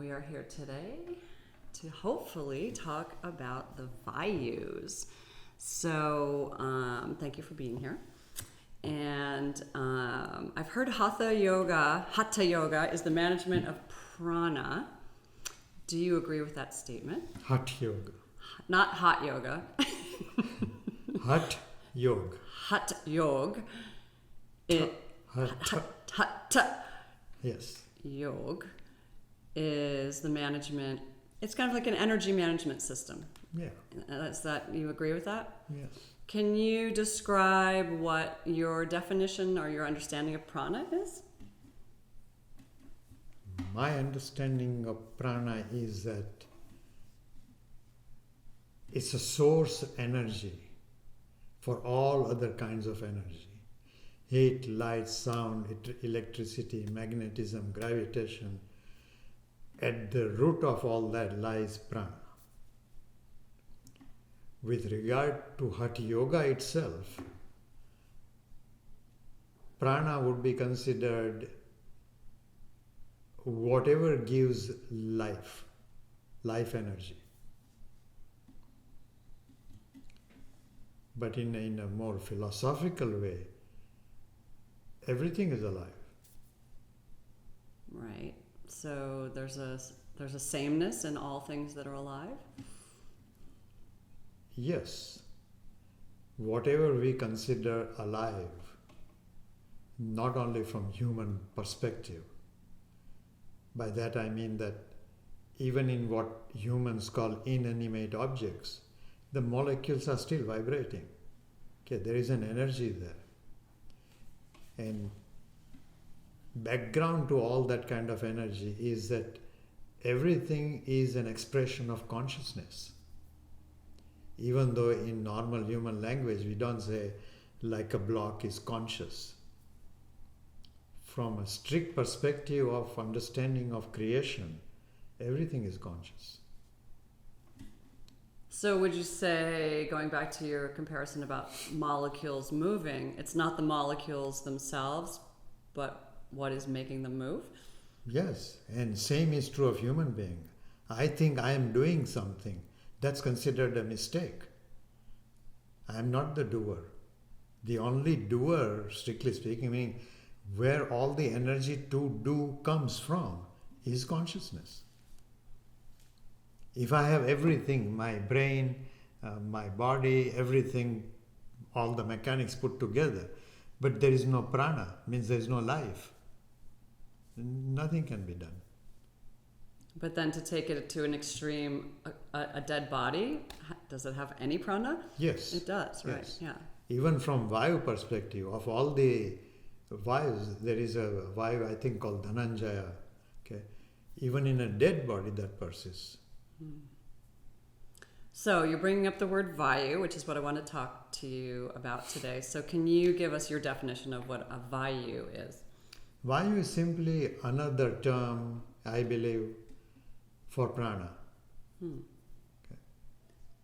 we are here today to hopefully talk about the Vayus. So thank you for being here. And I've heard Hatha Yoga is the management of prana. Do you agree with that statement? Hatha Yoga. Not hot yoga. Hatha Yoga. Hatha Yoga. Yes. Yoga is the management. It's kind of like an energy management system. Yeah. Is that, you agree with that? Yes. Can you describe what your definition or your understanding of prana is? My understanding of prana is that it's a source energy for all other kinds of energy. Heat, light, sound, electricity, magnetism, gravitation. At the root of all that lies prana. With regard to Hatha Yoga itself, prana would be considered whatever gives life energy. But in a more philosophical way, everything is alive. Right. So there's a sameness in all things that are alive? Yes. Whatever we consider alive, not only from human perspective, by that I mean that even in what humans call inanimate objects, the molecules are still vibrating. Okay, there is an energy there. And background to all that kind of energy is that everything is an expression of consciousness. Even though in normal human language we don't say like a block is conscious. From a strict perspective of understanding of creation, everything is conscious. So would you say, going back to your comparison about molecules moving, it's not the molecules themselves, but what is making them move? Yes, and same is true of human being. I think I am doing something. That's considered a mistake. I am not the doer. The only doer, strictly speaking, meaning where all the energy to do comes from, is consciousness. If I have everything, my brain, my body, everything, all the mechanics put together, but there is no prana, means there is no life, nothing can be done. But then to take it to an extreme, a dead body, does it have any prana? Yes. It does, right? Yes. Yeah. Even from Vayu perspective, of all the Vayus, there is a Vayu I think called Dhananjaya. Okay? Even in a dead body that persists. So you're bringing up the word Vayu, which is what I want to talk to you about today. So can you give us your definition of what a Vayu is? Vayu is simply another term, I believe, for prana. Okay.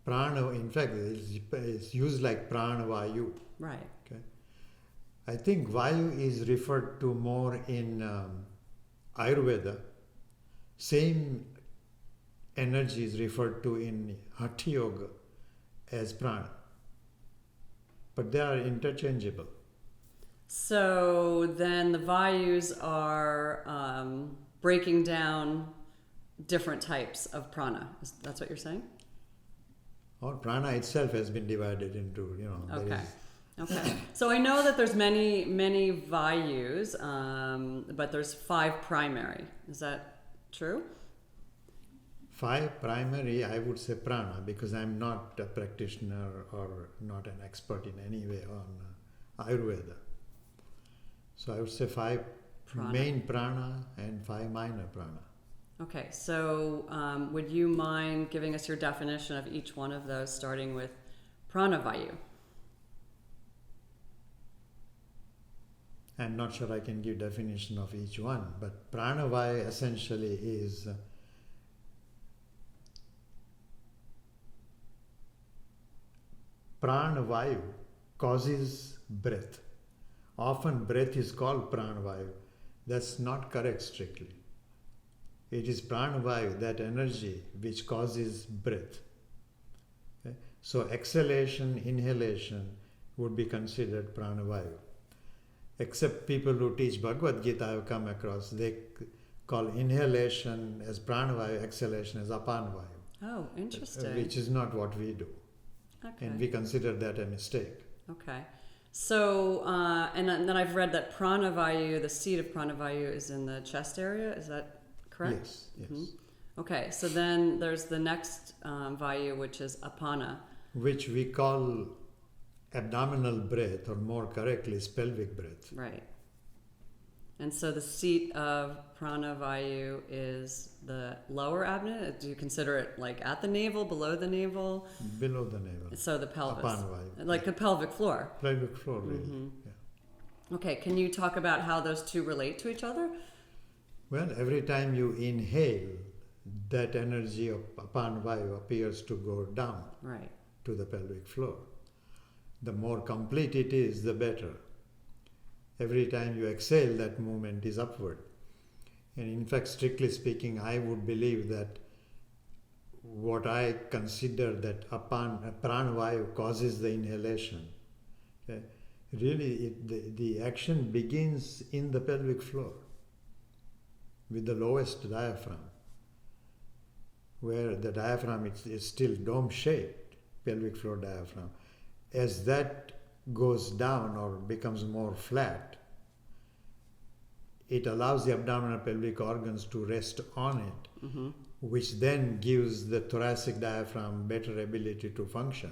Prana, in fact, is used like prana vayu. Right. Okay. I think vayu is referred to more in Ayurveda. Same energy is referred to in Hatha Yoga as prana. But they are interchangeable. So then the Vayus are breaking down different types of prana. That's what you're saying? Or prana itself has been divided into, Okay. Okay. So I know that there's many Vayus, but there's 5 primary. Is that true? 5 primary, I would say prana, because I'm not a practitioner or not an expert in any way on Ayurveda. So I would say 5 main prana and 5 minor prana. Okay, so would you mind giving us your definition of each one of those, starting with prana vayu? I'm not sure I can give definition of each one, but prana vayu essentially is prana vayu causes breath. Often breath is called prana vayu. That's not correct strictly. It is pranavayu, that energy, which causes breath. Okay? So exhalation, inhalation would be considered pranavayu. Except people who teach Bhagavad Gita I have come across, they call inhalation as pranavayu, exhalation as apanavayu. Oh, interesting. Which is not what we do. Okay. And we consider that a mistake. Okay. So, and then I've read that pranavayu, the seat of pranavayu, is in the chest area. Is that correct? Yes, yes. Mhm. Okay, so then there's the next vayu, which is apana. Which we call abdominal breath, or more correctly, is pelvic breath. Right. And so the seat of pranavayu is the lower abdomen. Do you consider it like at the navel, below the navel? Below the navel. So the pelvis. Apanavayu. Like the pelvic floor. Pelvic floor, really. Mhm. Yeah. Okay, can you talk about how those two relate to each other? Well, every time you inhale, that energy of apanavayu appears to go down Right. to the pelvic floor. The more complete it is, the better. Every time you exhale, that movement is upward. And in fact, strictly speaking, I would believe that what I consider that pranavayu causes the inhalation, okay, really the action begins in the pelvic floor with the lowest diaphragm, where the diaphragm is still dome-shaped, pelvic floor diaphragm. As that goes down or becomes more flat, it allows the abdominal pelvic organs to rest on it, Mm-hmm. which then gives the thoracic diaphragm better ability to function,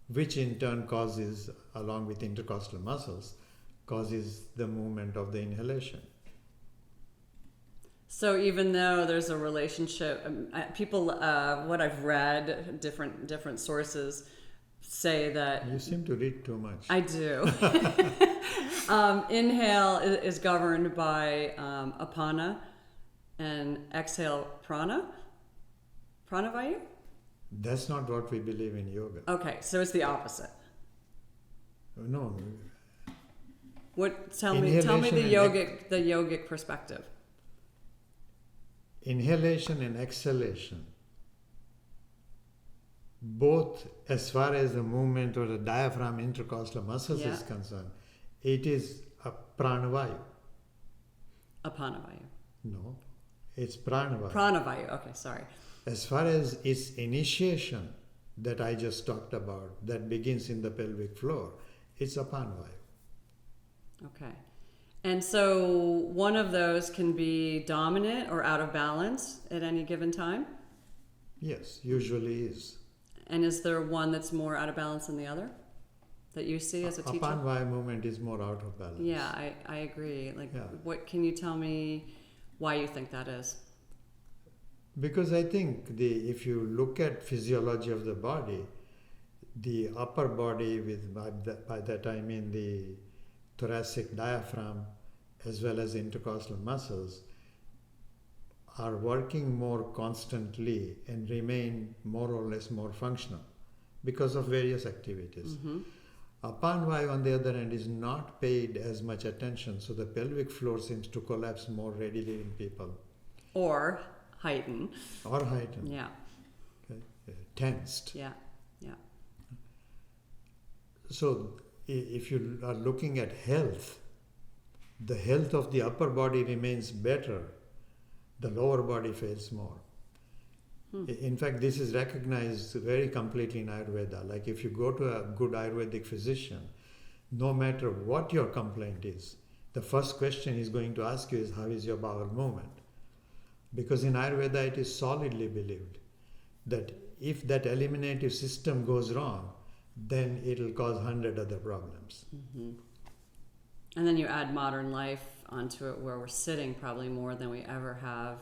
which in turn causes, along with intercostal muscles, causes the movement of the inhalation. So even though there's a relationship, people, what I've read, different sources say that You seem to read too much. I do. Inhale is governed by apana, and exhale pranavayu. That's not what we believe in yoga. Okay, so it's the opposite. No. What? Tell me Inhalation the yogic perspective. Inhalation and exhalation, both as far as the movement of the diaphragm intercostal muscles Yeah. is concerned, it is a pranavayu. Apanavayu. No, it's pranavayu. Pranavayu. Okay, sorry. As far as its initiation that I just talked about, that begins in the pelvic floor, it's apanavayu. Okay. And so one of those can be dominant or out of balance at any given time? Yes, usually is. And is there one that's more out of balance than the other that you see as a teacher? Apanavayu movement is more out of balance. Yeah, I agree. Like, Yeah. what can you tell me why you think that is? Because I think if you look at physiology of the body, the upper body, by that I mean the thoracic diaphragm as well as intercostal muscles, are working more constantly and remain more or less more functional because of various activities. Mm-hmm. Apanavayu, on the other hand, is not paid as much attention, so the pelvic floor seems to collapse more readily in people. Or heighten. Or heighten. Yeah, Okay. Tensed. yeah, yeah. So if you are looking at health, the health of the upper body remains better, the lower body fails more. In fact, this is recognized very completely in Ayurveda. Like if you go to a good Ayurvedic physician, no matter what your complaint is, the first question he's going to ask you is, how is your bowel movement? Because in Ayurveda it is solidly believed that if that eliminative system goes wrong, then it'll cause 100 other problems. Mm-hmm. And then you add modern life onto it, where we're sitting probably more than we ever have.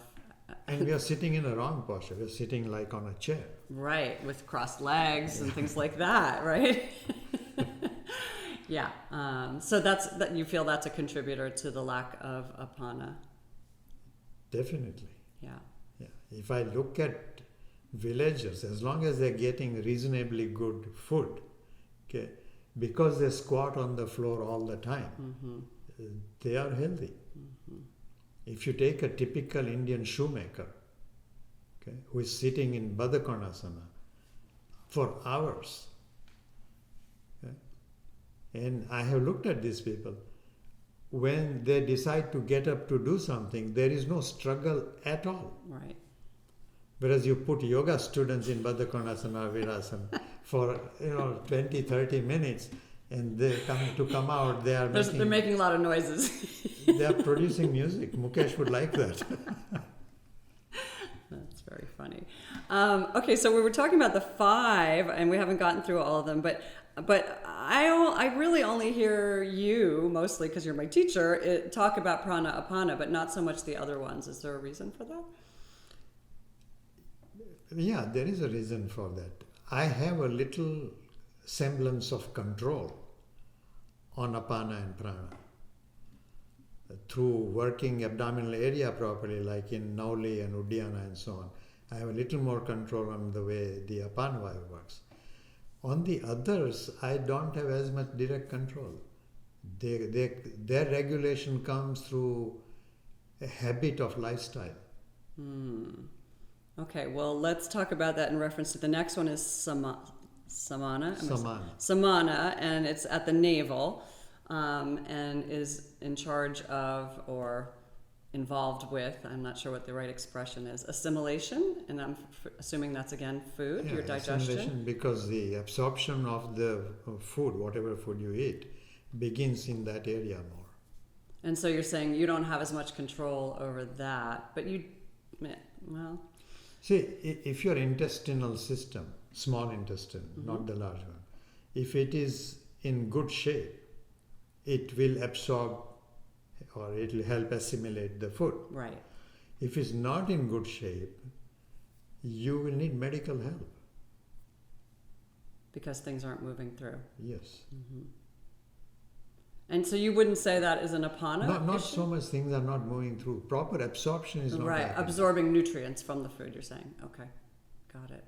And we are sitting in a wrong posture. We're sitting like on a chair. Right, with crossed legs and things like that, right? Yeah. So that you feel that's a contributor to the lack of apana. Definitely. Yeah. Yeah. If I look at villagers, as long as they're getting reasonably good food, okay, because they squat on the floor all the time, Mm-hmm. they are healthy. Mm-hmm. If you take a typical Indian shoemaker, okay, who is sitting in Baddhakonasana for hours, okay, and I have looked at these people, when they decide to get up to do something, there is no struggle at all. Right. Whereas you put yoga students in Baddhakonasana or Virasana for 20, 30 minutes, and they come out, they are They're making a lot of noises. they are producing music. Mukesh would like that. That's very funny. Okay, so we were talking about the 5, and we haven't gotten through all of them, but I really only hear you, mostly because you're my teacher, talk about prana apana, but not so much the other ones. Is there a reason for that? Yeah, there is a reason for that. I have a little semblance of control on apana and prana through working abdominal area properly, like in Nauli and Uddiyana and so on. I have a little more control on the way the apana vayu works. On the others, I don't have as much direct control. Their regulation comes through a habit of lifestyle. Okay, well, let's talk about that in reference to the next one is samana. Samana, and it's at the navel, and is in charge of or involved with, I'm not sure what the right expression is, assimilation, and I'm assuming that's again food, your digestion. Assimilation, because the absorption of the food, whatever food you eat, begins in that area more. And so you're saying you don't have as much control over that, but well... See, if your intestinal system, small intestine, not the large one, if it is in good shape, it will absorb or it will help assimilate the food. Right. If it's not in good shape, you will need medical help. Because things aren't moving through. Yes. And so you wouldn't say that is an apana? Not so much things are not moving through. Proper absorption is not happening. Absorbing nutrients from the food, you're saying. Okay, got it.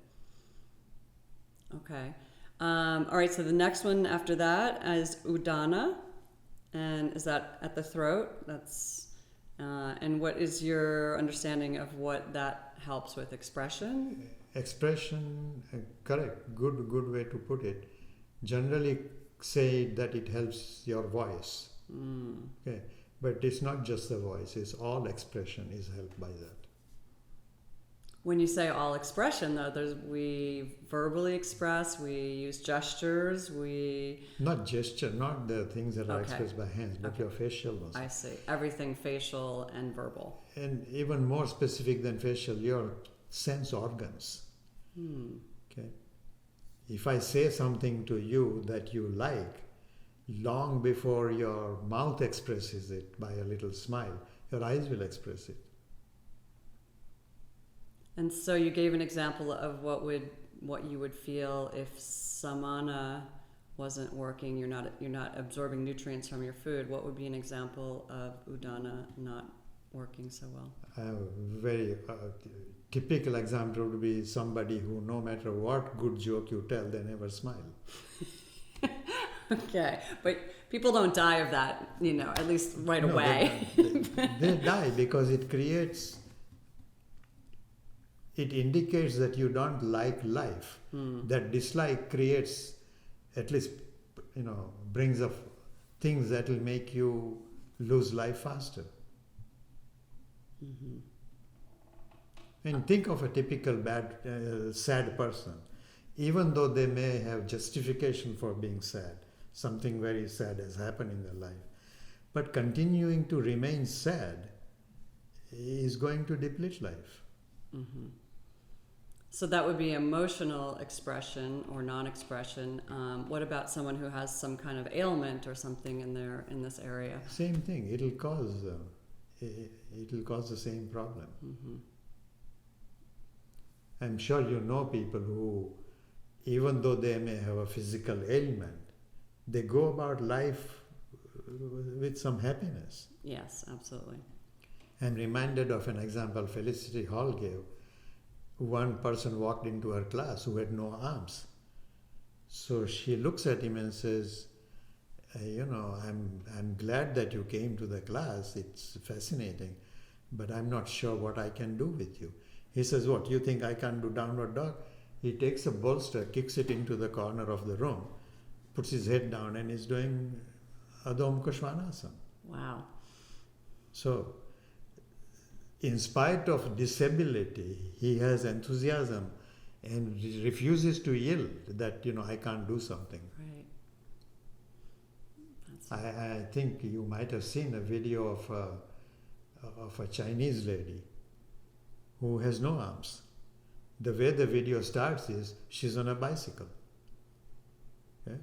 Okay. All right, so the next one after that is udana. And is that at the throat? That's and what is your understanding of what that helps with expression? Expression, correct. Good way to put it. Generally say that it helps your voice. Okay, but it's not just the voice. It's all expression is helped by that. When you say all expression, though, we verbally express, we use gestures, Not gesture, not the things that are expressed by hands, but your facial muscles. I see. Everything facial and verbal. And even more specific than facial, your sense organs. Okay. If I say something to you that you like, long before your mouth expresses it by a little smile, your eyes will express it. And so you gave an example of what you would feel if samana wasn't working. You're not absorbing nutrients from your food. What would be an example of udana not working so well? A very typical example would be somebody who, no matter what good joke you tell, they never smile. Okay, but people don't die of that, at least right away. They die because it indicates that you don't like life. That dislike creates, at least, brings up things that will make you lose life faster. And think of a typical sad person. Even though they may have justification for being sad, something very sad has happened in their life, but continuing to remain sad is going to deplete life. So that would be emotional expression or non-expression. What about someone who has some kind of ailment or something in this area? Same thing. It'll cause the same problem. I'm sure you know people who, even though they may have a physical ailment, they go about life with some happiness. Yes, absolutely. I'm reminded of an example Felicity Hall gave. One person walked into her class who had no arms. So she looks at him and says, I'm glad that you came to the class. It's fascinating. but I'm not sure what I can do with you. He says, what, you think I can't do downward dog? He takes a bolster, kicks it into the corner of the room, puts his head down, and is doing Adho Mukha Svanasana. Wow. So, in spite of disability, he has enthusiasm and refuses to yield that, I can't do something. Right. I think you might have seen a video of a Chinese lady who has no arms. The way the video starts is she's on a bicycle, okay?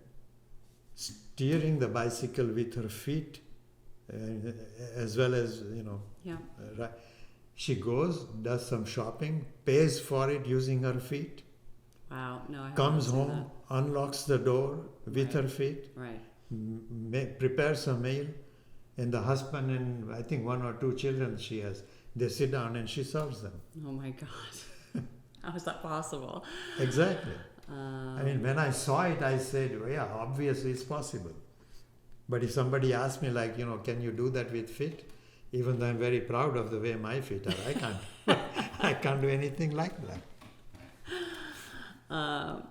Steering the bicycle with her feet, as well as, Yeah. right. She goes, does some shopping, pays for it using her feet, Wow. No, I haven't comes seen home, unlocks the door with Right. her feet, Right. prepares a meal, and the husband and I think 1 or 2 children she has, they sit down and she serves them. Oh my God. How is that possible? Exactly. I mean, when I saw it, I said, well, yeah, obviously it's possible. But if somebody asked me, like, can you do that with feet? Even though I'm very proud of the way my feet are, I can't. I can't do anything like that.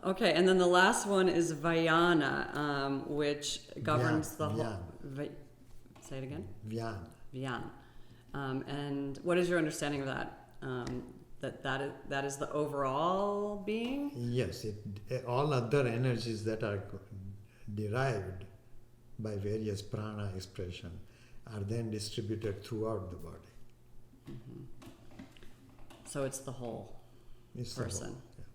Okay, and then the last one is Vayana, which governs the whole. Say it again. Vyan. Vyan. And what is your understanding of that? That is the overall being? Yes, all other energies that are derived by various prana expression are then distributed throughout the body. Mm-hmm. So it's the whole It's the person. whole, yeah.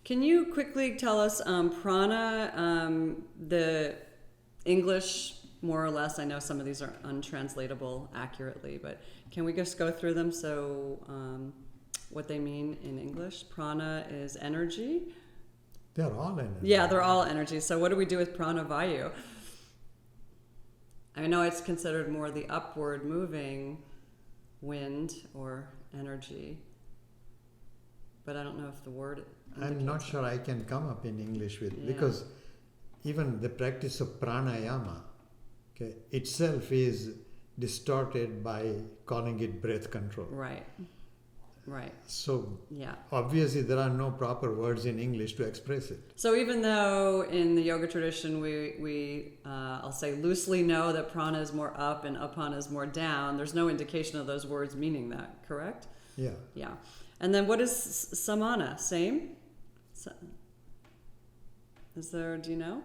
Can you quickly tell us prana, the English, more or less? I know some of these are untranslatable accurately, but can we just go through them so what they mean in English? Prana is energy. They're all energy. Yeah, they're all energy. So what do we do with prana vayu? I know it's considered more the upward moving wind or energy, but I don't know if the word. I'm not sure I can come up in English with, Yeah. because even the practice of pranayama, okay, itself is distorted by calling it breath control. Right. Right. So Yeah. obviously there are no proper words in English to express it. So even though in the yoga tradition we I'll say loosely know that prana is more up and apana is more down, there's no indication of those words meaning that, correct? Yeah. Yeah. And then what is samana? Same? Is there, do you know?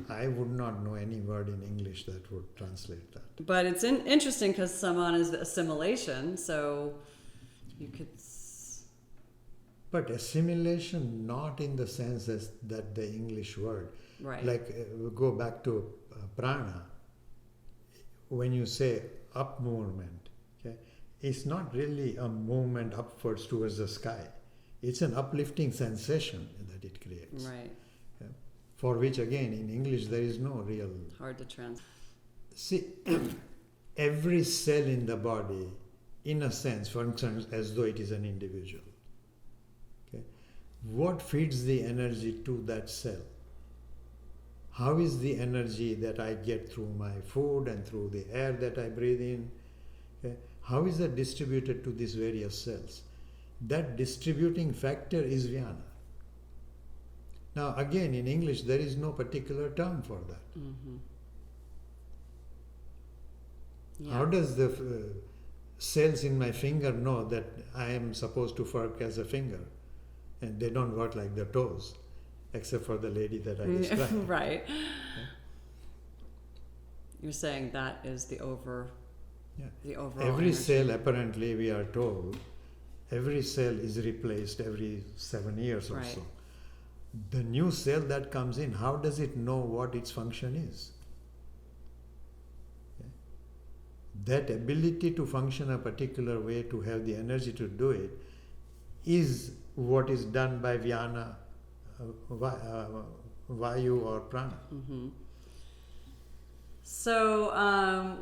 I would not know any word in English that would translate that. But it's interesting because samana is assimilation, so you could... But assimilation, not in the sense as that the English word. Right. Like we go back to prana. When you say up movement, okay, it's not really a movement upwards towards the sky. It's an uplifting sensation that it creates. Right. Yeah. For which again in English there is no real... Hard to translate. See, every cell in the body, in a sense, functions as though it is an individual. Okay? What feeds the energy to that cell? How is the energy that I get through my food and through the air that I breathe in? Okay? How is that distributed to these various cells? That distributing factor is Vyana. Now again, in English there is no particular term for that. Mm-hmm. Yeah. How does the cells in my finger know that I am supposed to work as a finger? And they don't work like the toes, except for the lady that I described. Right. You're saying that is the overall Every energy. cell, apparently, we are told, every cell is replaced every 7 years or Right. so. The new cell that comes in, how does it know what its function is? Okay. That ability to function a particular way, to have the energy to do it, is what is done by Vyana, Vayu or Prana. Mm-hmm. So,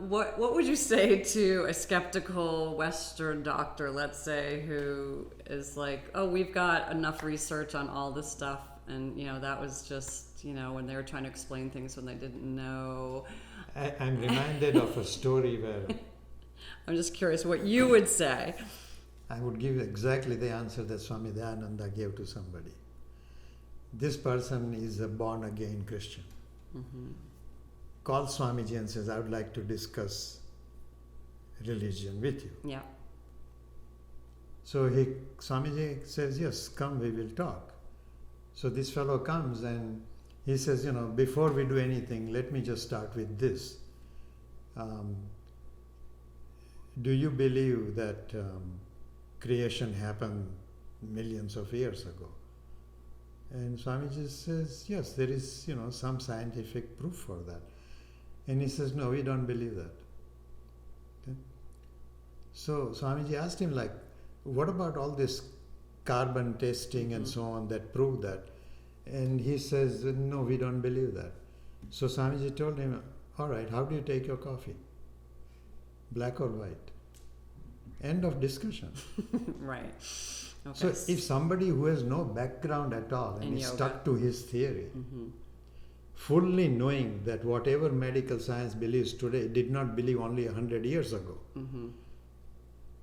what would you say to a skeptical Western doctor, let's say, who is like, oh, we've got enough research on all this stuff, and that was just when they were trying to explain things when they didn't know. I'm reminded of a story where I'm just curious what you would say. I would give exactly the answer that Swami Dayananda gave to somebody. This person is a born-again Christian. Mm-hmm. Calls Swamiji and says, I would like to discuss religion with you. Yeah. So Swamiji says, yes, come, we will talk. So this fellow comes and he says, before we do anything, let me just start with this. Do you believe that creation happened millions of years ago? And Swamiji says, yes, there is, some scientific proof for that. And he says, no, we don't believe that. Okay? So Swamiji asked him, what about all this carbon testing and so on that prove that? And he says, no, we don't believe that. So Swamiji told him, all right, how do you take your coffee? Black or white? End of discussion. Right. So Okay. if somebody who has no background at all and is stuck to his theory, fully knowing that whatever medical science believes today did not believe only 100 years ago.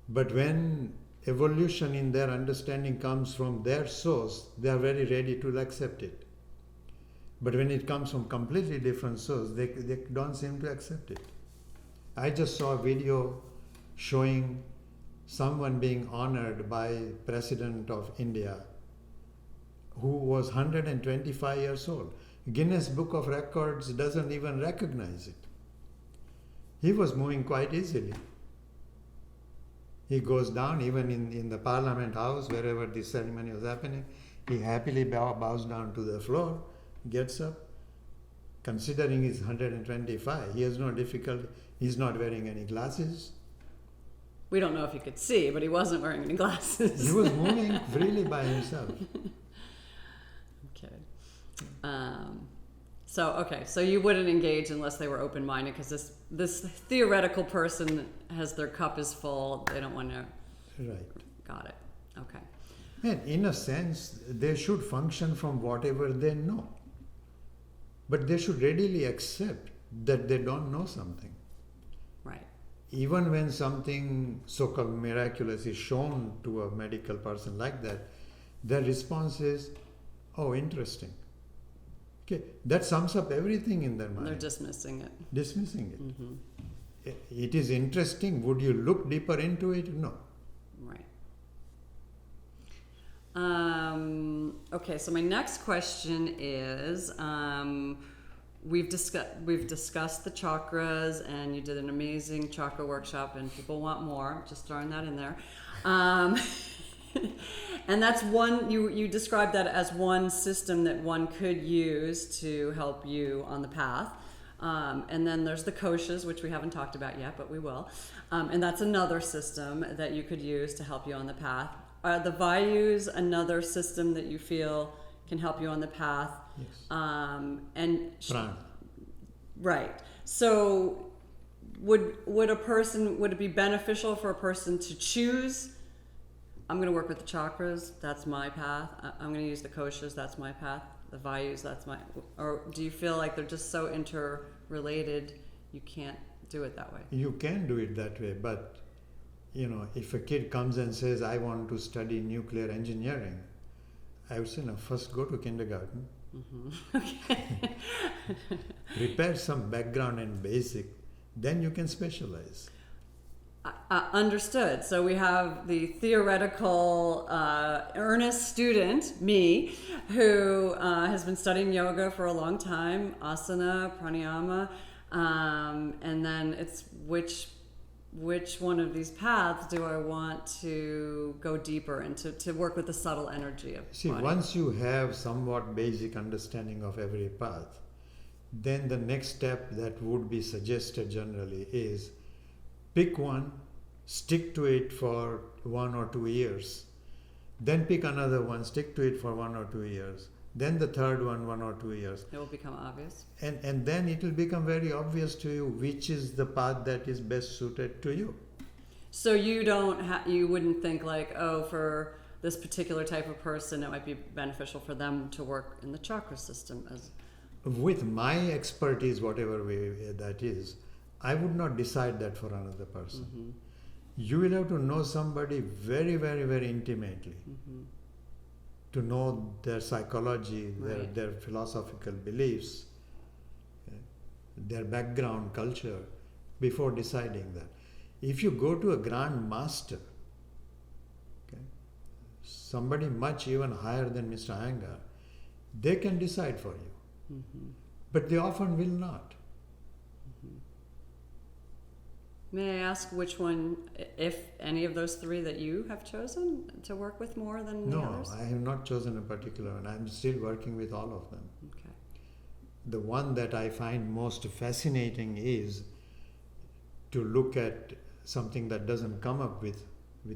But when evolution in their understanding comes from their source, they are very ready to accept it. But when it comes from completely different source, they don't seem to accept it. I just saw a video showing someone being honored by President of India who was 125 years old. Guinness Book of Records doesn't even recognize it. He was moving quite easily. He goes down, even in the Parliament House, wherever the ceremony was happening, he happily bows down to the floor, gets up. Considering he's 125, he has no difficulty. He's not wearing any glasses. We don't know if he could see, but he wasn't wearing any glasses. He was moving freely by himself. Okay. So you wouldn't engage unless they were open-minded, because this theoretical person has their cup is full. They don't want to. Right. Got it. Okay. And in a sense, they should function from whatever they know. But they should readily accept that they don't know something. Right. Even when something so-called miraculous is shown to a medical person like that, their response is, oh, interesting. Okay, that sums up everything in their mind. They're dismissing it. Dismissing it. It is interesting. Would you look deeper into it? No. Right. Okay, so my next question is, we've discussed the chakras, and you did an amazing chakra workshop, and people want more. Just throwing that in there. And that's one, you described that as one system that one could use to help you on the path. And then there's the koshas, which we haven't talked about yet, but we will. And that's another system that you could use to help you on the path. Are the Vayus another system that you feel can help you on the path? Yes. Prana. Right. So would it be beneficial for a person to choose, I'm going to work with the chakras, that's my path. I'm going to use the koshas, that's my path. The Vayus, that's my, or do you feel like they're just so interrelated you can't do it that way? You can do it that way, but if a kid comes and says, I want to study nuclear engineering, I would say, no, first go to kindergarten. Okay. Prepare some background and basic, then you can specialize. Understood. So we have the theoretical earnest student, me, who has been studying yoga for a long time, asana, pranayama, and then it's which one of these paths do I want to go deeper into, to work with the subtle energy of See, body? once you have somewhat basic understanding of every path, then the next step that would be suggested generally is pick one, stick to it for 1 or 2 years, then pick another one, stick to it for 1 or 2 years, then the third one, 1 or 2 years. It will become obvious. And then it will become very obvious to you which is the path that is best suited to you. So you wouldn't think like, oh, for this particular type of person, it might be beneficial for them to work in the chakra system as. With my expertise, whatever way that is, I would not decide that for another person. Mm-hmm. You will have to know somebody very, very, very intimately Mm-hmm. to know their psychology, Right. their philosophical beliefs, their background, culture, before deciding that. If you go to a grand master, okay, somebody much even higher than Mr. Iyengar, they can decide for you. Mm-hmm. But they often will not. May I ask which one, if any of those three that you have chosen to work with more than the No, others? I have not chosen a particular one. I'm still working with all of them. Okay. The one that I find most fascinating is to look at something that doesn't come up with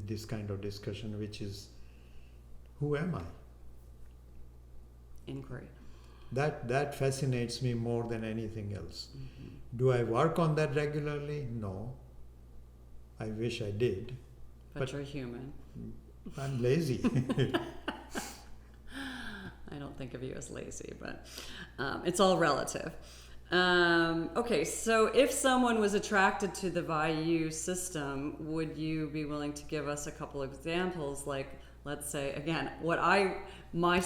this kind of discussion, which is, who am I? Inquiry. That fascinates me more than anything else. Mm-hmm. Do I work on that regularly? No. I wish I did. But you're human. I'm lazy. I don't think of you as lazy, but it's all relative. Okay, so if someone was attracted to the Vayus system, would you be willing to give us a couple of examples? Like, let's say, again, my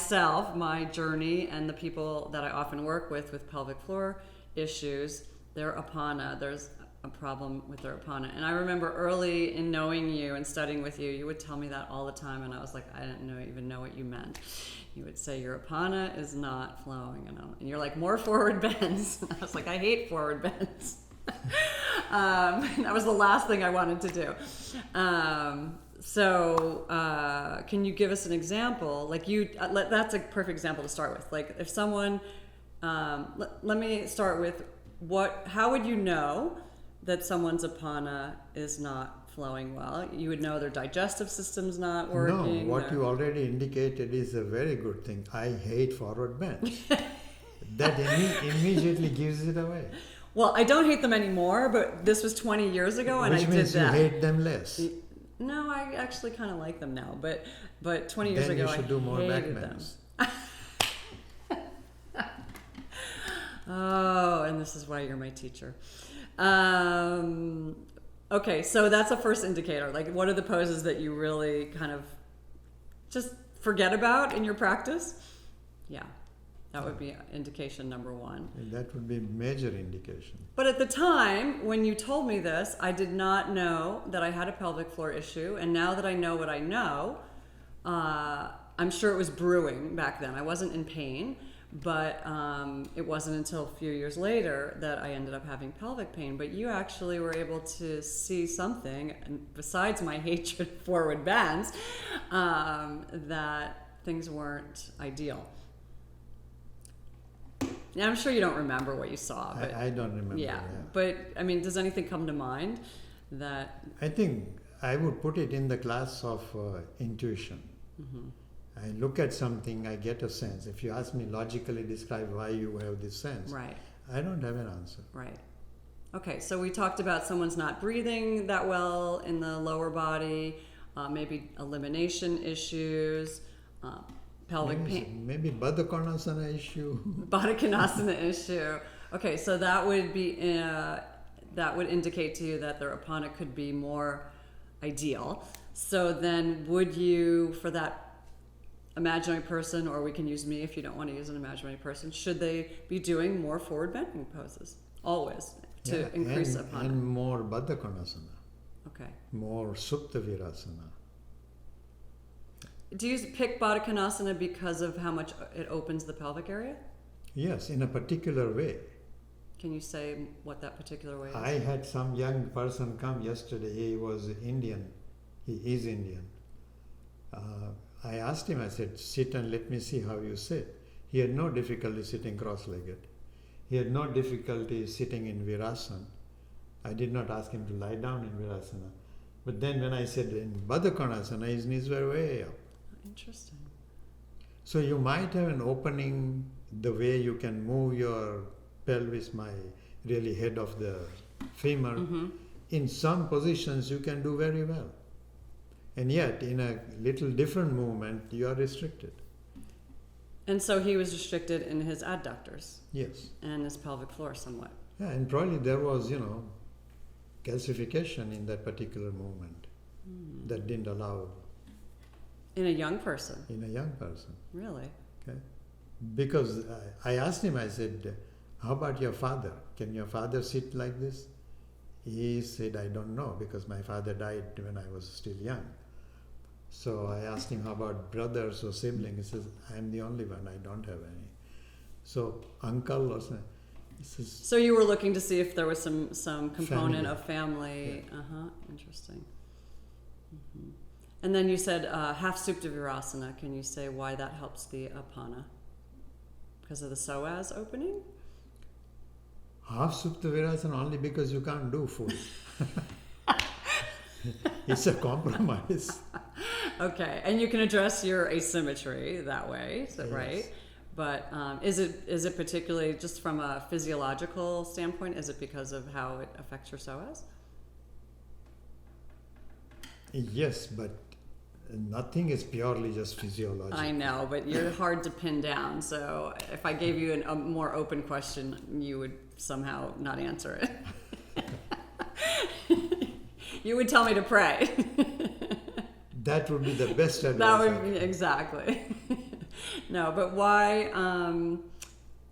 journey, and the people that I often work with pelvic floor issues, their apana, there's a problem with their apana. And I remember early in knowing you and studying with you, you would tell me that all the time, and I was like, I didn't even know what you meant. You would say, your apana is not flowing, and you're like, more forward bends. I was like, I hate forward bends. That was the last thing I wanted to do. So can you give us an example? Like that's a perfect example to start with. Like if someone, let me start with how would you know that someone's apana is not flowing well? You would know their digestive system's not working. No, what you already indicated is a very good thing. I hate forward bends. That immediately gives it away. Well, I don't hate them anymore, but this was 20 years ago, and Which I did means that. you hate them less. No, I actually kind of like them now, but 20 years Then ago you should I do more back hated them. bends. Oh, and this is why you're my teacher. Okay, so that's a first indicator. Like, what are the poses that you really kind of just forget about in your practice? Yeah, that would be indication number one. And that would be major indication. But at the time, when you told me this, I did not know that I had a pelvic floor issue. And now that I know what I know, I'm sure it was brewing back then. I wasn't in pain, but it wasn't until a few years later that I ended up having pelvic pain. But you actually were able to see something, besides my hatred of forward bends, that things weren't ideal. Yeah, I'm sure you don't remember what you saw. But I don't remember. yeah, but I mean, does anything come to mind that? I think I would put it in the class of intuition. Mm-hmm. I look at something, I get a sense. If you ask me logically describe why you have this sense, Right. I don't have an answer. Right. Okay, so we talked about someone's not breathing that well in the lower body, maybe elimination issues, pelvic pain. Maybe Baddha Konasana issue. Baddha Konasana issue. Okay, so that would be that would indicate to you that their apana could be more ideal. So then, would you, for that imaginary person, or we can use me if you don't want to use an imaginary person, should they be doing more forward bending poses always to increase apana? And more Baddha Konasana. Okay. More Supta Virasana. Do you pick Baddha Konasana because of how much it opens the pelvic area? Yes, in a particular way. Can you say what that particular way is? I had some young person come yesterday. He was Indian. He is Indian. I asked him, I said, sit and let me see how you sit. He had no difficulty sitting cross-legged. He had no difficulty sitting in Virasana. I did not ask him to lie down in Virasana. But then when I said in Baddha Konasana, his knees were way up. Interesting. So you might have an opening the way you can move your pelvis, really head of the femur. Mm-hmm. In some positions you can do very well. And yet in a little different movement you are restricted. And so he was restricted in his adductors Yes. and his pelvic floor somewhat. Yeah, and probably there was, calcification in that particular moment that didn't allow In a young person, in a young person. really? Okay? Because I asked him, I said, how about your father? Can your father sit like this? He said, I don't know, because my father died when I was still young. So I asked him, how about brothers or siblings? He says, I'm the only one, I don't have any. So uncle or something. He says, So you were looking to see if there was some component Family. of family. Yeah. Interesting. Hmm. And then you said half Supta Virasana. Can you say why that helps the Apana? Because of the psoas opening? half Supta Virasana only because you can't do full. It's a compromise. Okay, and you can address your asymmetry that way, is that Yes. right? But is it particularly just from a physiological standpoint? Is it because of how it affects your psoas? Yes, but nothing is purely just physiological. I know, but you're hard to pin down. So if I gave you a more open question, you would somehow not answer it. You would tell me to pray. That would be the best advice. That I would be can- exactly. No, but why?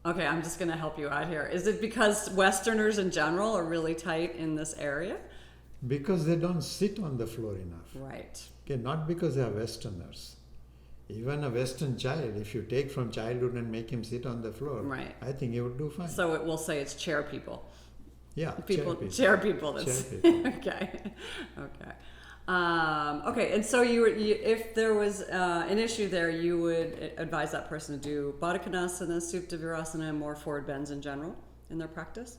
Okay, I'm just going to help you out here. Is it because Westerners in general are really tight in this area? Because they don't sit on the floor enough. Right. Okay, not because they are Westerners. Even a Western child, if you take from childhood and make him sit on the floor, Right. I think he would do fine. So it will say it's chair people. Yeah, Chair people. That's Chair people. okay. Okay. Okay. And so if there was an issue there, you would advise that person to do Baddha Konasana, Supta Virasana, and more forward bends in general in their practice.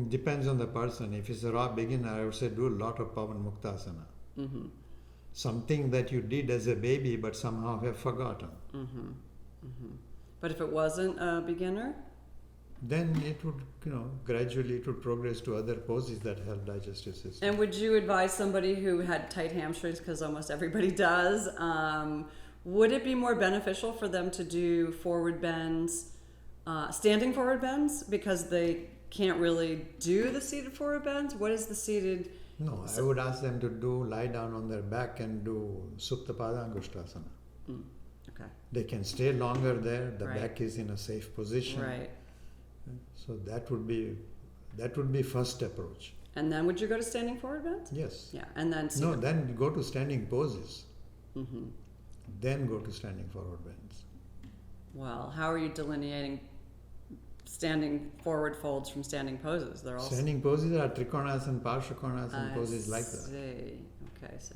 Depends on the person. If it's a raw beginner, I would say do a lot of Pavan Muktasana. Mm-hmm. Something that you did as a baby but somehow have forgotten. Mm-hmm. Mm-hmm. But if it wasn't a beginner, Then it would, gradually it would progress to other poses that help digestive system. and would you advise somebody who had tight hamstrings, because almost everybody does, would it be more beneficial for them to do forward bends, standing forward bends, because they can't really do the seated forward bends? What is the seated? No, I would ask them to lie down on their back and do Supta Padangushtasana. Okay. They can stay longer there. The Right. back is in a safe position. Right. So that would be first approach. And then would you go to standing forward bends? Yes. Yeah. And then No, seated. then go to standing poses. Mm-hmm. Then go to standing forward bends. Well, how are you delineating standing forward folds from standing poses? They're all Standing poses are Trikonasana, Parshakonasana poses like that. See. Okay, so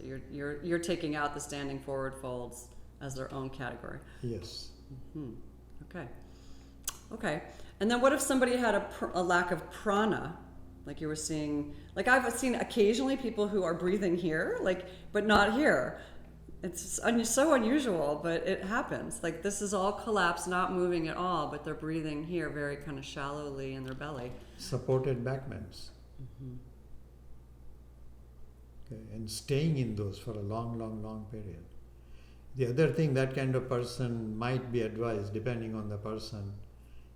you're taking out the standing forward folds as their own category. Yes. Hmm. Okay. Okay. And then what if somebody had a lack of prana, like you were seeing? Like I've seen occasionally people who are breathing here, but not here. It's so unusual, but it happens. Like this is all collapsed, not moving at all, but they're breathing here very kind of shallowly in their belly. Supported back bends. Mm-hmm. Okay. And staying in those for a long, long, long period. The other thing that kind of person might be advised, depending on the person,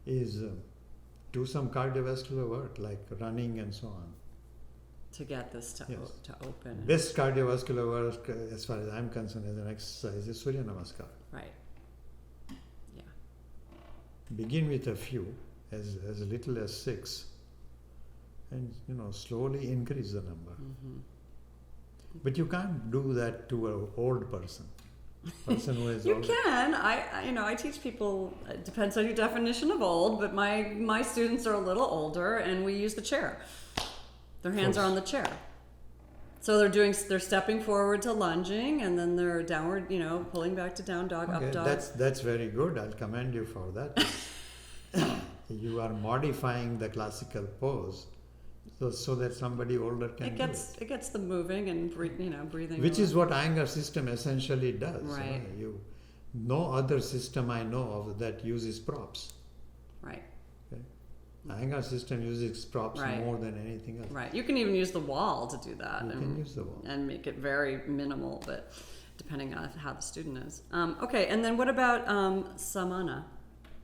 is do some cardiovascular work like running and so on. To get this to Yes. to open. Best cardiovascular work, as far as I'm concerned, as an exercise is Surya Namaskar. Right. Yeah. Begin with a few, as little as 6, and slowly increase the number. Mm-hmm. But you can't do that to an old person. Person who is You old. can. I teach people. It depends on your definition of old, but my students are a little older, and we use the chair. Their hands are on the chair, so they're stepping forward to lunging, and then they're downward, pulling back to down dog, Okay, up dog. that's very good. I'll commend you for that. You are modifying the classical pose, so that somebody older can It do gets them moving and breathing. Which is what Iyengar system essentially does. Right. No other system I know of that uses props. right. Okay? Iyengar system uses props Right. more than anything else. Right. You can even use the wall to do that. You can use the wall. And make it very minimal, but depending on how the student is. Okay, and then what about samana?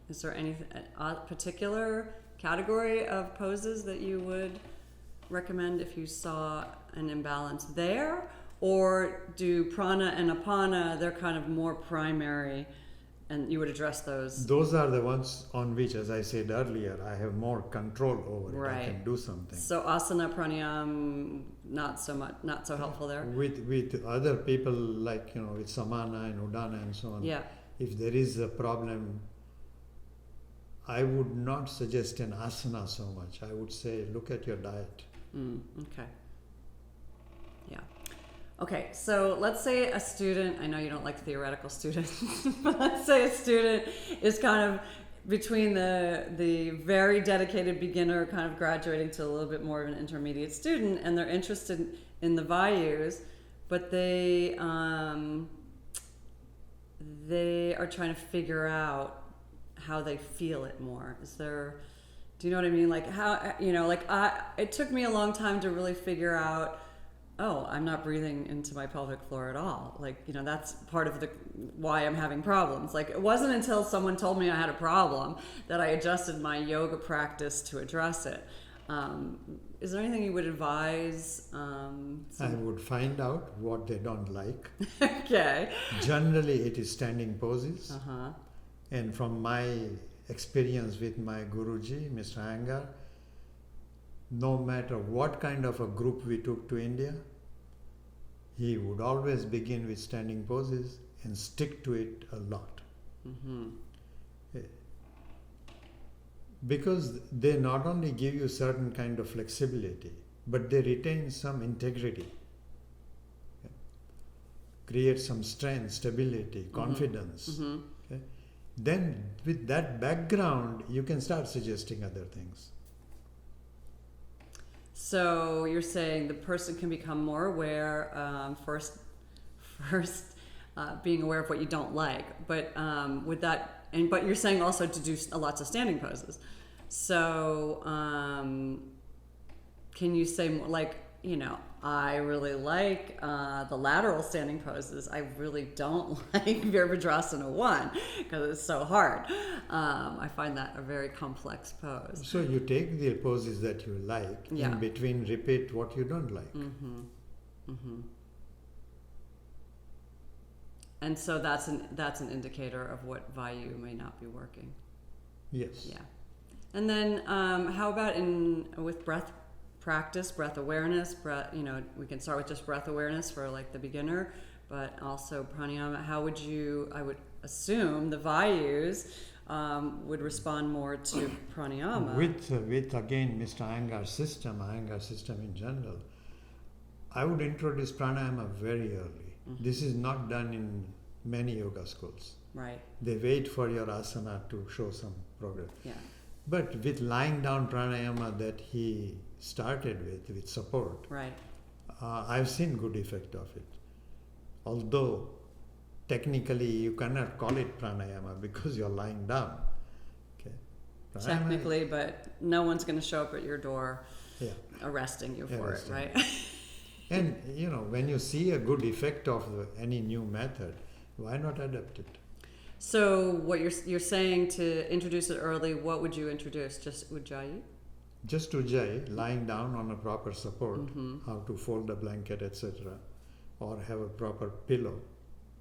Is there any particular category of poses that you would recommend if you saw an imbalance there? Or do prana and apana, they're kind of more primary and you would address those? Those are the ones on which, as I said earlier, I have more control over it. Right. I can do something. So asana, pranayam, not so much, not so helpful there? With other people, like, with samana and udana and so on, Yeah. if there is a problem, I would not suggest an asana so much. I would say look at your diet. Okay. Yeah. Okay, so let's say a student, I know you don't like theoretical students, but let's say a student is kind of between the very dedicated beginner kind of graduating to a little bit more of an intermediate student, and they're interested in the Vayus, but they are trying to figure out how they feel it more. Do you know what I mean? Like how, it took me a long time to really figure out, oh, I'm not breathing into my pelvic floor at all. Like, that's part of why I'm having problems. Like, it wasn't until someone told me I had a problem that I adjusted my yoga practice to address it. Is there anything you would advise? I would find out what they don't like. Okay. Generally, it is standing poses. Uh-huh. And from my experience with my Guruji, Mr. Iyengar, no matter what kind of a group we took to India, he would always begin with standing poses and stick to it a lot. Mm-hmm. Because they not only give you certain kind of flexibility, but they retain some integrity. Create some strength, stability, confidence. Mm-hmm. Okay? Then with that background, you can start suggesting other things. So you're saying the person can become more aware, first being aware of what you don't like, but but you're saying also to do lots of standing poses. So can you say more, like, I really like the lateral standing poses. I really don't like Virabhadrasana 1 because it's so hard. I find that a very complex pose. So you take the poses that you like, Yeah. in between repeat what you don't like. Mm-hmm. Mm-hmm. And so that's an indicator of what Vayu may not be working. Yes. Yeah. And then how about with breath practice, breath awareness, we can start with just breath awareness for like the beginner, but also pranayama. How would I would assume the Vayus would respond more to pranayama. With again Mr. Iyengar's system in general, I would introduce pranayama very early. Mm-hmm. This is not done in many yoga schools. Right. They wait for your asana to show some progress. Yeah. But with lying down pranayama that he started with support, Right. I've seen good effect of it. Although technically you cannot call it pranayama because you're lying down. Okay. Technically, but no one's going to show up at your door arresting you for Arresting. it, right? And when you see a good effect of any new method, why not adapt it? So what you're saying, to introduce it early, what would you introduce? Just Ujjayi? Just Ujjayi, lying down on a proper support, Mm-hmm. how to fold a blanket, etc., or have a proper pillow.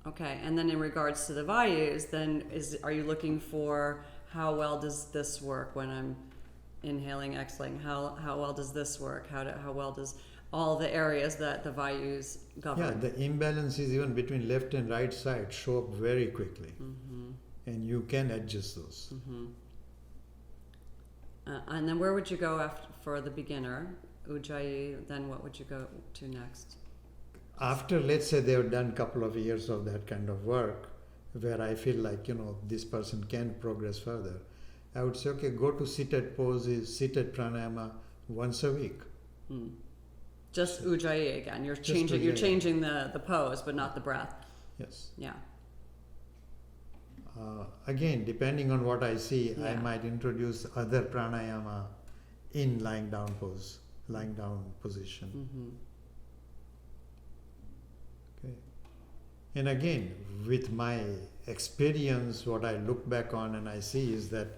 Okay, and then in regards to the Vayus, then are you looking for how well does this work when I'm inhaling, exhaling? How well does this work? How well does all the areas that the Vayus govern? Yeah, the imbalances even between left and right side show up very quickly, Mm-hmm. and you can adjust those. Mm-hmm. And then where would you go for the beginner? Ujjayi, then what would you go to next? After, let's say, they've done a couple of years of that kind of work, where I feel like, this person can progress further, I would say, okay, go to seated poses, seated pranayama once a week. Hmm. Just Ujjayi again. You're Just changing. You're Ujjayi. changing the pose, but not the breath. Yes. Yeah. Again, depending on what I see, I Yeah. might introduce other pranayama in lying down position. Mm-hmm. Okay. And again, with my experience, what I look back on and I see is that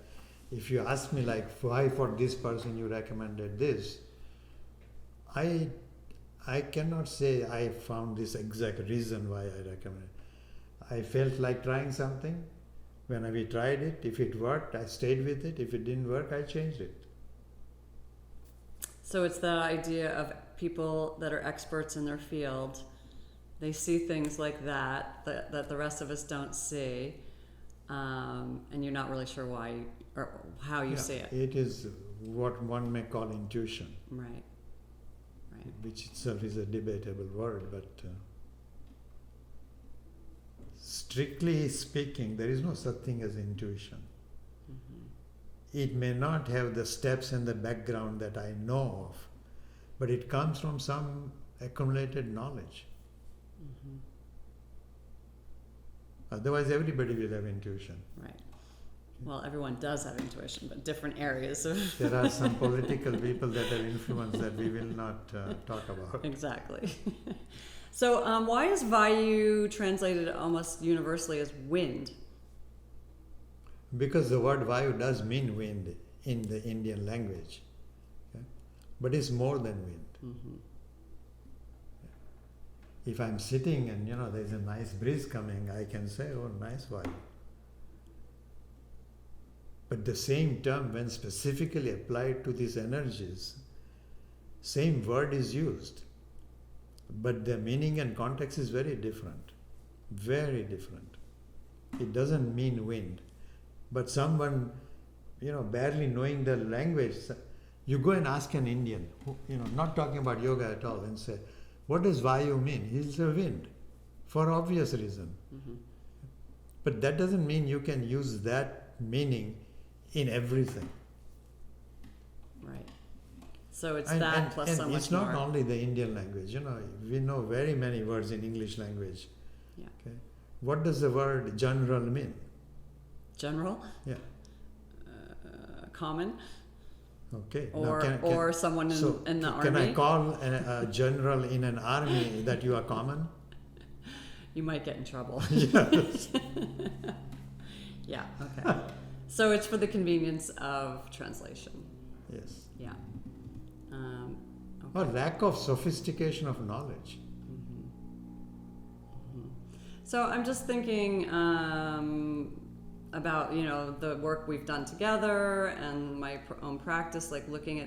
if you ask me like, why for this person you recommended this, I cannot say I found this exact reason why I recommend it. I felt like trying something. When we tried it, if it worked, I stayed with it. If it didn't work, I changed it. So it's that idea of people that are experts in their field. They see things like that the rest of us don't see, and you're not really sure why or how you see it. It is what one may call intuition, Right. Right. which itself is a debatable word, but strictly speaking, there is no such thing as intuition. Mm-hmm. It may not have the steps and the background that I know of, but it comes from some accumulated knowledge. Mm-hmm. Otherwise, everybody will have intuition. Right. Well, everyone does have intuition, but different areas of. There are some political people that have influence that we will not talk about. Exactly. So, why is Vayu translated almost universally as wind? Because the word Vayu does mean wind in the Indian language, okay? But it's more than wind. Mm-hmm. If I'm sitting and there's a nice breeze coming, I can say, oh, nice Vayu. But the same term, when specifically applied to these energies, same word is used. But the meaning and context is very different. Very different. It doesn't mean wind. But someone, barely knowing the language, you go and ask an Indian, not talking about yoga at all, and say, what does Vayu mean? He'll say wind, for obvious reason. Mm-hmm. But that doesn't mean you can use that meaning in everything. Right. So it's And so much it's not more. only the Indian language. We know very many words in English language. Yeah. Okay. What does the word general mean? General? Yeah. Common? Okay. Or someone in the army? Can I call a general in an army that you are common? You might get in trouble. Yes. Yeah, okay. So it's for the convenience of translation. Yes. Yeah. Or lack of sophistication of knowledge. Mm-hmm. Mm-hmm. So I'm just thinking about the work we've done together and my own practice, like looking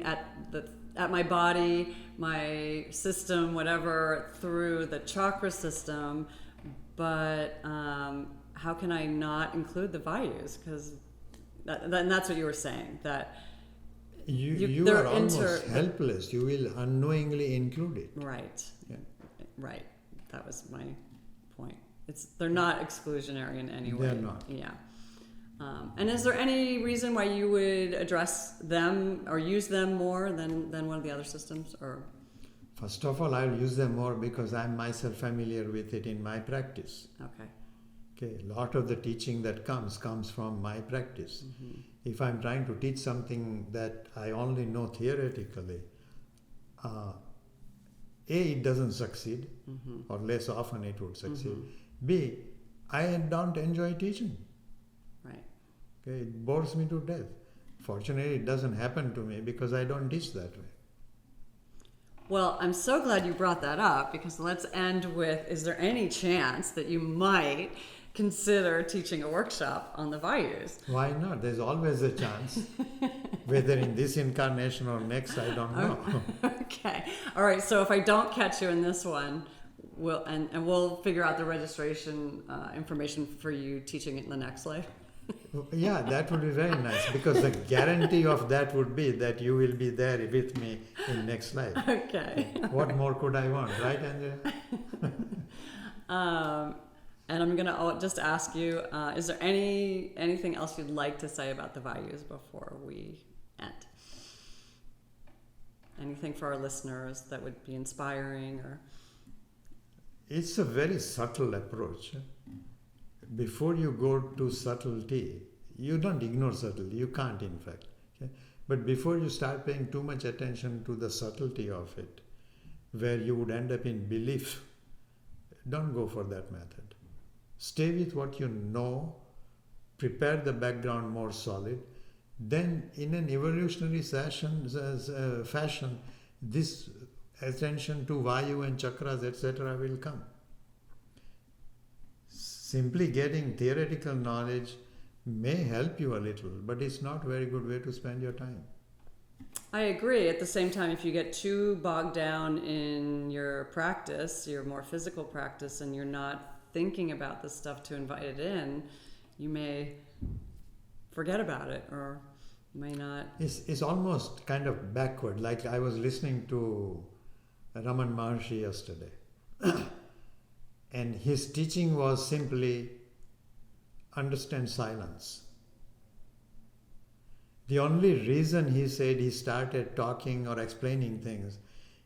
at my body, my system, whatever, through the chakra system, but how can I not include the Vayus? Because that's what you were saying, that you are almost helpless. You will unknowingly include it. Right. Yeah. Right. That was my point. They're not exclusionary in any way. They're not. Yeah. And is there any reason why you would address them or use them more than one of the other systems? Or First of all, I'll use them more because I'm myself familiar with it in my practice. okay. Okay, a lot of the teaching that comes from my practice. Mm-hmm. If I'm trying to teach something that I only know theoretically, A, it doesn't succeed, Mm-hmm. or less often it would succeed. Mm-hmm. B, I don't enjoy teaching. Right. Okay, it bores me to death. Fortunately, it doesn't happen to me because I don't teach that way. Well, I'm so glad you brought that up, because let's end with, is there any chance that you might consider teaching a workshop on the Vayus? Why not? There's always a chance. Whether in this incarnation or next, I don't know. Okay. All right. So if I don't catch you in this one, we'll figure out the registration information for you teaching it in the next life. Yeah, that would be very nice, because the guarantee of that would be that you will be there with me in next life. Okay. What more could I want, right, Andrea? And I'm gonna just ask you: is there anything else you'd like to say about the Vayus before we end? Anything for our listeners that would be inspiring, or? It's a very subtle approach. Before you go to subtlety, you don't ignore subtlety. You can't, in fact. Okay? But before you start paying too much attention to the subtlety of it, where you would end up in belief, don't go for that method. Stay with what you know, prepare the background more solid, then in an evolutionary fashion, this attention to Vayu and chakras, etc., will come. Simply getting theoretical knowledge may help you a little, but it's not a very good way to spend your time. I agree. At the same time, if you get too bogged down in your practice, your more physical practice, and you're not thinking about this stuff to invite it in, you may forget about it, or you may not. It's almost kind of backward. Like I was listening to Raman Maharshi yesterday, and his teaching was simply understand silence. The only reason he said he started talking or explaining things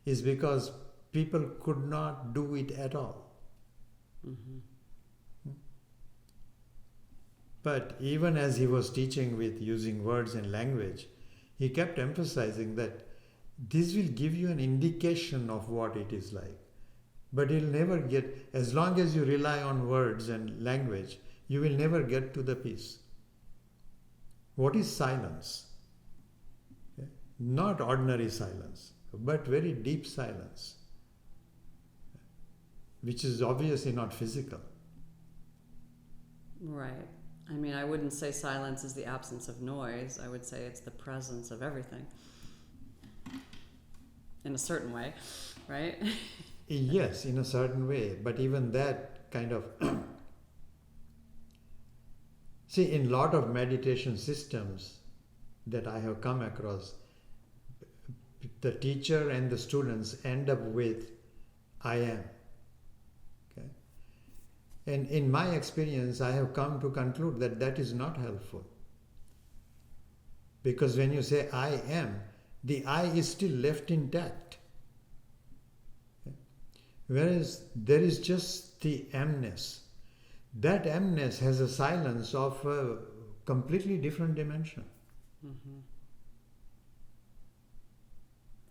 is because people could not do it at all. Mm-hmm. But even as he was teaching with using words and language, he kept emphasizing that this will give you an indication of what it is like. But you'll never get, as long as you rely on words and language, you will never get to the peace. What is silence? Okay? Not ordinary silence, but very deep silence, which is obviously not physical. Right. I mean, I wouldn't say silence is the absence of noise. I would say it's the presence of everything. In a certain way, right? Yes, in a certain way, but even that kind of... See, in a lot of meditation systems that I have come across, the teacher and the students end up with, I am. Okay? And in my experience, I have come to conclude that that is not helpful. Because when you say I am, the I is still left intact. Okay? Whereas there is just the amness. That amness has a silence of a completely different dimension. Mm-hmm.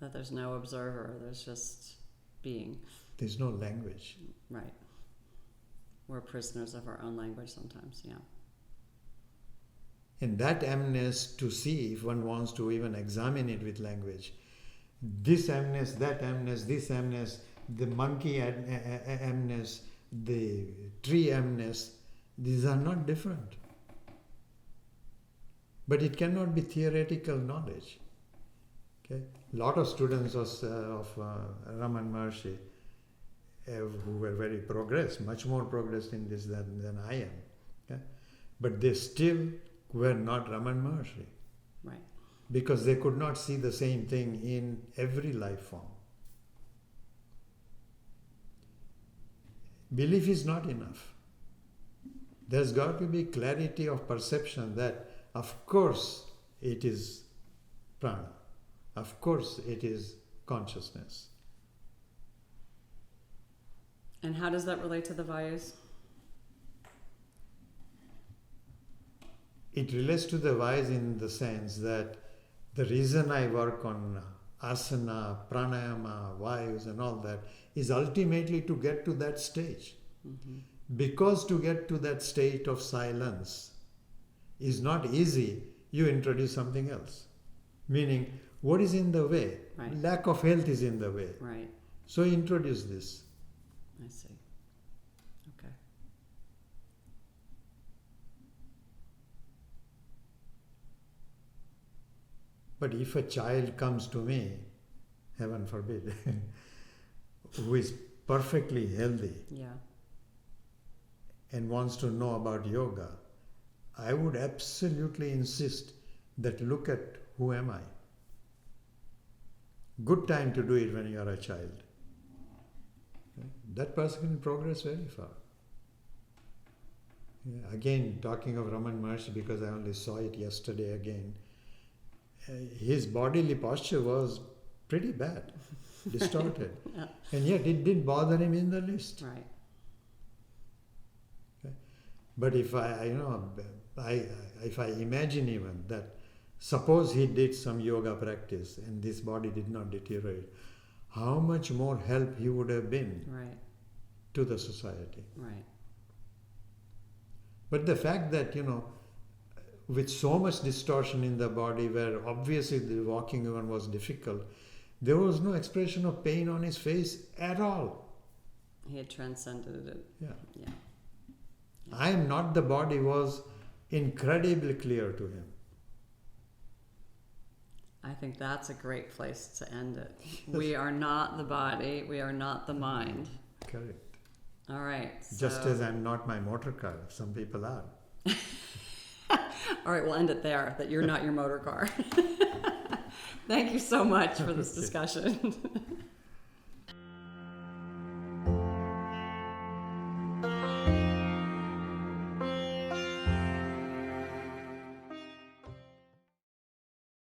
That there's no observer, there's just being. There's no language. Right. We're prisoners of our own language sometimes, yeah. And that amness, to see if one wants to even examine it with language, this amness, that amness, this amness, the monkey amness, the tree amness, these are not different. But it cannot be theoretical knowledge. Okay? A lot of students of Raman Maharshi who were very progressed, much more progressed in this than I am. Okay? But they still were not Raman Maharshi. Right. Because they could not see the same thing in every life form. Belief is not enough. There's got to be clarity of perception that, of course, it is prana. Of course, it is consciousness. And how does that relate to the Vayus? It relates to the Vayus in the sense that the reason I work on asana, pranayama, Vayus and all that is ultimately to get to that stage. Mm-hmm. Because to get to that state of silence is not easy, you introduce something else. Meaning, what is in the way? Right. Lack of health is in the way. Right. So introduce this. I see. Okay. But if a child comes to me, heaven forbid, who is perfectly healthy Yeah. and wants to know about yoga, I would absolutely insist that look at who am I. Good time to do it when you are a child. That person can progress very far. Yeah, again, talking of Raman Maharshi, because I only saw it yesterday again, his bodily posture was pretty bad, distorted. Yeah. And yet it didn't bother him in the least. Right. Okay? But if if I imagine even that, suppose he did some yoga practice and this body did not deteriorate, how much more help he would have been Right. to the society. Right. But the fact that, with so much distortion in the body, where obviously the walking even was difficult, there was no expression of pain on his face at all. He had transcended it. Yeah. Yeah. I am not the body was incredibly clear to him. I think that's a great place to end it. We are not the body. We are not the mind. Correct. All right. Just as I'm not my motor car, some people are. All right, we'll end it there, that you're not your motor car. Thank you so much for this discussion.